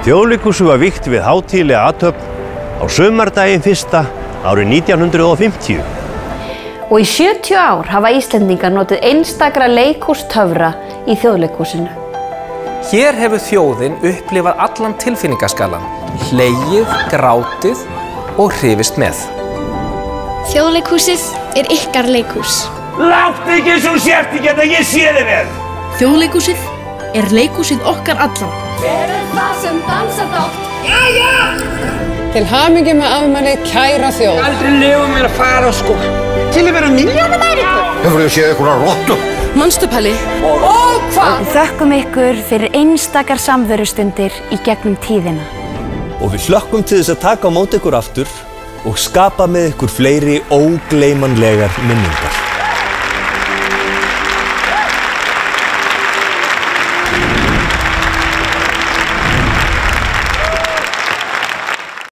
Þjóðleikhúsið var vígt við hátíðlega athöfn á sumardaginn 1. árið 1950. Og í 70 ár hafa Íslendingar notið einstakra leikhústöfra í Þjóðleikhúsinu. Hér hefur þjóðin upplifað allan tilfinningaskalan, hlegið, grátið og hrifist með. Þjóðleikhúsið ykkar leikhús. Láttu ekki svo sért ekki að ég sé þig vel! Þjóðleikhúsið leikhúsið okkar allan. Verður það sem dansar þátt. Jæja! Til hamingju með afmælið, kæra þjóð. Aldrei leyfa mér að fara sko. Til að vera milljónamæringur. Hefur þið séð einhverja rottu? Manstu, Palli? Og hvað? Við þökkum ykkur fyrir einstakar samverustundir í gegnum tíðina. Og við hlökkum til þess að taka á móti ykkur aftur og skapa með ykkur fleiri ógleymanlegar minningar.